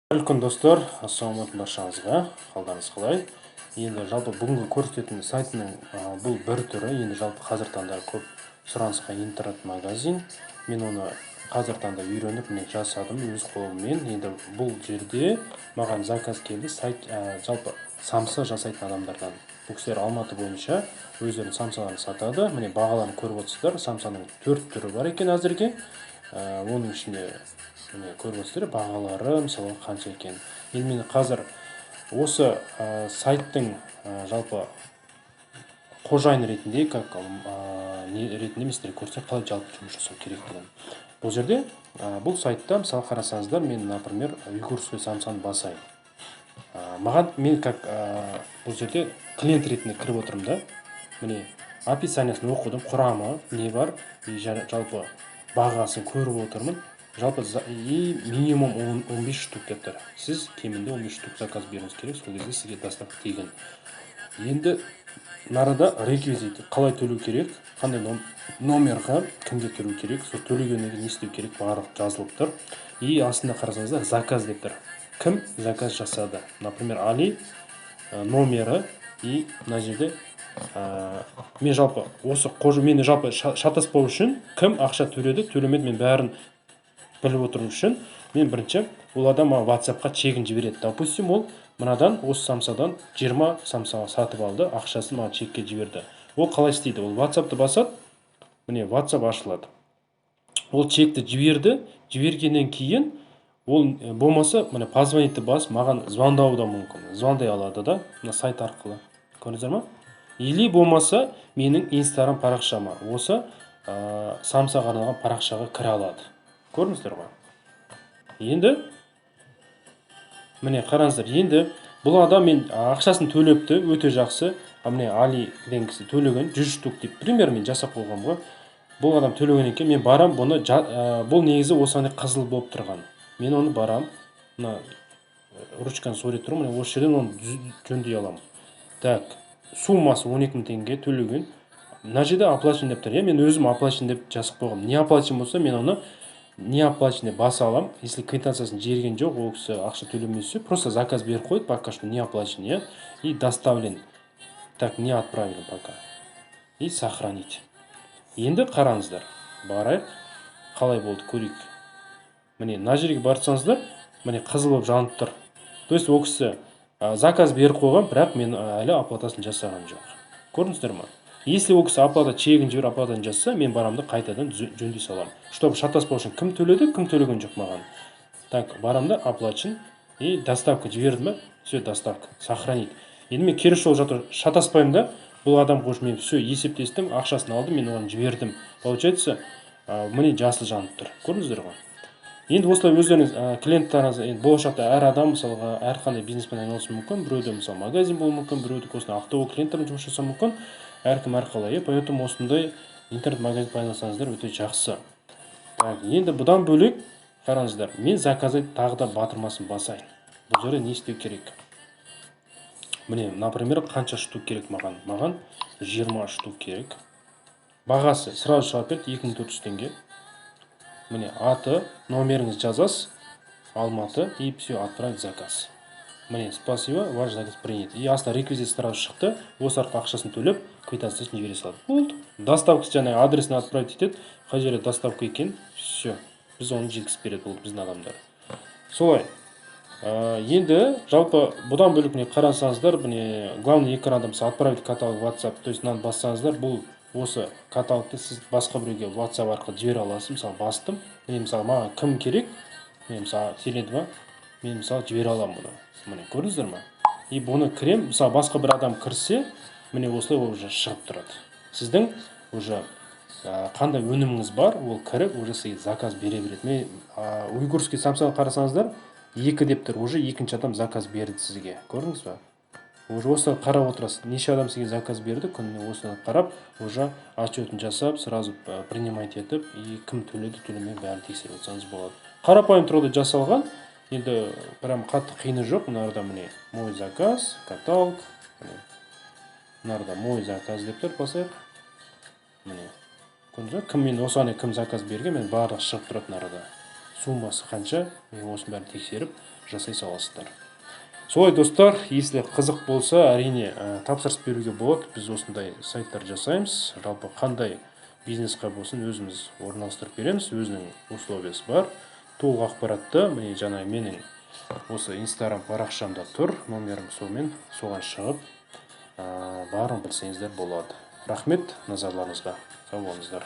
Күн достар, ассалаумағалейкум баршаңызға. Қалдарыңыз қалай? Енді жалпы бүгінгі көрсететін сайтының бұл бір түрі. Енді жалпы қазір таңда көп сұранысқа интернет-магазин. Мен оны қазір таңда үйреніп, міне жасадым өз қолыммен. Енді бұл жерде маған заказ келді. Сайт жалпы самса жасайтын адамдардан. Бұл кісілер Алматы бойынша өздерінің самсаларын сатады. Міне бағаларын көріп отырсыздар. Самсаның 4 түрі бар екен әзірге. Оның ішінде міне көріп отырсыздар бағалары мысалы қанша екен. Енді мен қазір осы сайттың жалпы қожайын ретінде ретінде мен сіздерге көрсетейін қалай жалпы жұмыс жасау керектігін. Бұл жерде бұл сайтта мысалы қарасаңыздар, мен, например, уйгурский самсаны басайын. Маған мен бұл жерде клиент ретінде кіріп отырмын да. Міне описаниясын оқыдым, құрамы не бар, жалпы бағасын көріп отырмын. Жалпы минимум 15 штук деп тұр. Сіз кемінде 15 штук заказ беруіңіз керек, сол кезде сізге доставка тегін. Енді нарада реквизит қалай төлеу керек, қандай номерға кімге төлеу керек, сол төлегеннен кейін не істеу керек, барлық жазылып тұр. И астында қарасаңыздар заказ деп тұр. Кім заказ жасады? Например, Али номері и мына жерде мен жалпы осы мені жалпы шатаспау үшін кім ақша төледі, төлемеді, мен бәрін біліп отыру үшін мен бірінші ол адам WhatsApp-қа чегін жібереді. Допустим, ол мынадан осы самсадан 20 самсаға сатып алды, ақшасын маған чекке жіберді. Ол қалай істейді? Ол WhatsApp-ты басады, міне WhatsApp ашылады. Ол чекті жіберді, жібергеннен кейін ол болмаса міне позвонитті бас, маған звондауы да мүмкін. Звондай алады да, мына сайт арқылы. Көрдіңіздер ма? Или болмаса менің Instagram парақшама осы самсаға арналған парақшаға кіре алады. Көрдіңіздер ма? Енді міне қараңыздар, енді бұл адам мен ақшасын төлепті, өте жақсы. Міне Али деген кісі төлеген 100 штук деп пример мен жасап қойғам ғой. Бұл адам төлегеннен кейін мен барам, бұны бұл негізі осындай қызыл болып тұрған. Мен оны барам, мына ручканы сурет тұрмын, міне осы жерден оны жөндей аламын. Так, суммасы 12 000 теңге төлеген. Мына жерде оплачен деп тұр. Мен өзім оплачен деп жазып қойғам. Не оплачен болса, мен оны не оплаченный баса алам. Если квитанциясын жерген жоқ, ол кісі ақша төлемесе, просто заказ беріп қойды, пока что не оплачен, и доставлен. Так, не отправлен пока. И сохранить. Енді қараңыздар, барайық, қалай болды көрейік. Міне мына жерге барсаңыздар, міне қызыл болып жанып тұр. То есть ол кісі заказ беріп қойған, бірақ мен әлі оплатасын жасаған жоқ. Көрдіңіздер ма? Если ол кісі оплата чегін жіберіп оплатаны жасса, мен барамды қайтадан жөндей саламын. Чтобы шатаспау үшін кім төледі, кім төлеген жоқ маған. Так, барамды оплачен и доставка жіберді ме? Все, доставка, сохранить. Енді мен керісі жол жатыр, шатаспаймын да. Бұл адам қош, мен все есептестім, ақшасын алдым, мен оған жібердім. Получается, міне жасыл жанып тұр. Көрдіңіздер ғой? Енді осылай өздеріңіз клиенттарыңыз, болашақта әр адам мысалға әрқандай бизнеспен айналысуы мүмкін. Біреуде мысалы магазин болуы мүмкін, біреуде осындай автобус клиенттермен жұмыс жасауы мүмкін. Әркім әрқалай. Поэтому осындай интернет-магазин пайдалансаңыздар өте жақсы. Так, енді бұдан бөлек қараңыздар, мен заказды тағы да батырмасын басайын. Бұл жерде не істеу керек? Міне, например, қанша штук керек маған? Маған 20 штук керек. Бағасы сразу шығып берді 2400 теңге. Міне, аты, номеріңіз жазасыз, Алматы, и все, отправить заказ. Міне, спасибо, ваш заказ принят. И астына реквизит сразу шықты, осы арқылы ақшасын төлеп, квитанциясын жібере салды. Болды. Доставка жаңағы адресіне отправить етеді, қай жерде доставка екен, все. Біз оны жеткізіп береді, бұл біздің адамдар. Солай. Енді жалпы бұдан бөліп міне қарасаңыздар, міне главный экранда мысалы отправить каталог WhatsApp, то есть мынаны бассаңыздар, бұл осы каталогты сіз басқа біреуге WhatsApp арқылы жібере аласыз. Мысалы бастым, мен мысалы маған кім керек, мен мысалы теледі ма, мен мысалы жібере аламын бұны. Міне көрдіңіздер ма? И бұны кірем, мысалы басқа бір адам кірсе, міне осылай ол уже шығып тұрады. Сіздің уже қандай өніміңіз бар, ол кіріп уже сізге заказ бере береді. Мен уйгурский самсаны қарасаңыздар, 2 деп тұр, уже екінші адам заказ берді сізге. Көрдіңіз ба? Уже осыны қарап отырасыз, неше адам сізге заказ берді, күніне осыны қарап, уже отчетін жасап, сразу принимать етіп, и кім төледі, төлемеген бәрін тексеріп отырсаңыз болады. Қарапайым тұрғыда жасалған, енді прям қатты қиыны жоқ. Мынарда міне мой заказ, каталог, мынарда мой заказ деп тұр, басайық. Міне, көрдіңіз ба? Кім мен осыған кім заказ берген, мен барлығы шығып тұрады нарада. суммасы қанша, осының бәрін тексеріп жасай саласыздар. Солай достар, если қызық болса, әрине тапсырыс беруге болады. Біз осындай сайттар жасаймыз. Жалпы қандай бизнесқа болсын өзіміз орналастырып береміз. Өзінің условиясы бар. Толық ақпаратты міне жаңа менің осы Instagram парақшамда тұр. Номерім соған шығып барын білсеңіздер болады. Рахмет назарларыңызға. Сау болыңыздар.